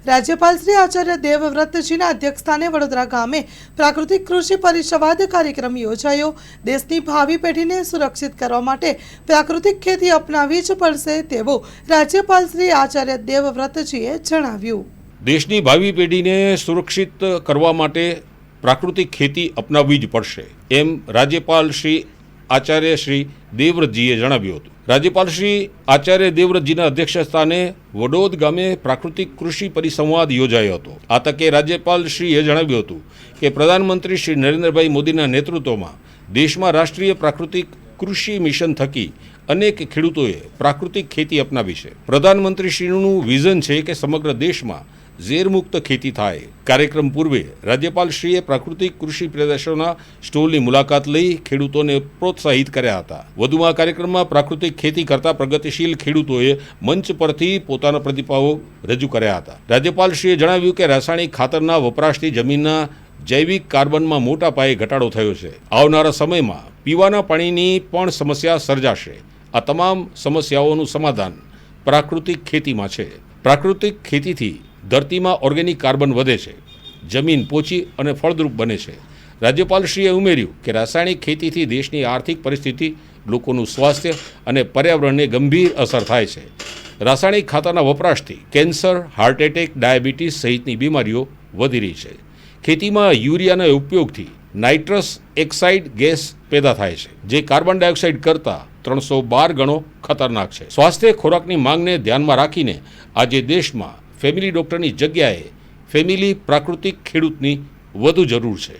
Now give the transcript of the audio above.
રાજ્યપાલ શ્રી આચાર્ય દેવવ્રતજીના અધ્યક્ષસ્થાને વડોદરા ગામે પ્રાકૃતિક કૃષિ પરિસંવાદ કાર્યક્રમ યોજાયો। દેશની ભાવિ પેઢીને સુરક્ષિત કરવા માટે પ્રાકૃતિક ખેતી અપનાવવી જ પડશે તેવું રાજ્યપાલ શ્રી આચાર્ય દેવવ્રતજીએ જણાવ્યું। દેશની ભાવિ પેઢીને સુરક્ષિત કરવા માટે પ્રાકૃતિક ખેતી અપનાવવી જ પડશે એમ રાજ્યપાલ શ્રી આચાર્ય શ્રી દેવવ્રતજીએ જણાવ્યું હતું। રાજ્યપાલ શ્રી આચાર્ય દેવવ્રતજીના અધ્યક્ષસ્થાને વડોદ ગામે પ્રાકૃતિક કૃષિ પરિસંવાદ યોજાયો હતો। આ તકે રાજ્યપાલશ્રીએ જણાવ્યું હતું કે પ્રધાનમંત્રી શ્રી નરેન્દ્રભાઈ મોદીના નેતૃત્વમાં દેશમાં રાષ્ટ્રીય પ્રાકૃતિક કૃષિ મિશન થકી અનેક ખેડૂતોએ પ્રાકૃતિક ખેતી અપનાવી છે। પ્રધાનમંત્રીશ્રીનું વિઝન છે કે સમગ્ર દેશમાં ઝેરમુક્ત ખેતી થાય। કાર્યક્રમ પૂર્વે રાજ્યપાલશ્રીએ પ્રાકૃતિક કૃષિ પ્રદર્શનોના સ્ટોલની મુલાકાત લઈ ખેડૂતોને પ્રોત્સાહિત કર્યા હતા। વધુમાં કાર્યક્રમમાં પ્રાકૃતિક ખેતી કરતા પ્રગતિશીલ ખેડૂતોએ મંચ પરથી પોતાના પ્રતિભાવો રજૂ કર્યા હતા। રાજ્યપાલશ્રીએ જણાવ્યું કે રાસાયણિક ખાતરના વપરાશથી જમીનના જૈવિક કાર્બનમાં મોટા પાયે ઘટાડો થયો છે। આવનારા સમયમાં પીવાના પાણીની પણ સમસ્યા સર્જાશે। આ તમામ સમસ્યાઓનું સમાધાન પ્રાકૃતિક ખેતીમાં છે। પ્રાકૃતિક ખેતીથી ધરતીમાં ઓર્ગેનિક કાર્બન વધે છે, જમીન પોચી અને ફળદ્રુપ બને છે। રાજ્યપાલશ્રીએ ઉમેર્યું કે રાસાયણિક ખેતીથી દેશની આર્થિક પરિસ્થિતિ, લોકોનું સ્વાસ્થ્ય અને પર્યાવરણને ગંભીર અસર થાય છે। રાસાયણિક ખાતરના વપરાશથી કેન્સર, હાર્ટ એટેક, ડાયાબિટીસ સહિતની બીમારીઓ વધી રહી છે। ખેતીમાં યુરિયાના ઉપયોગથી નાઇટ્રસ ઓક્સાઇડ ગેસ પેદા થાય છે, જે કાર્બન ડાયોક્સાઇડ કરતાં 312 ગણો ખતરનાક છે। સ્વાસ્થ્ય ખોરાકની માંગને ધ્યાનમાં રાખીને આજે દેશમાં ફેમિલી ડૉક્ટરની જગ્યાએ ફેમિલી પ્રાકૃતિક ખેડૂતની વધુ જરૂર છે।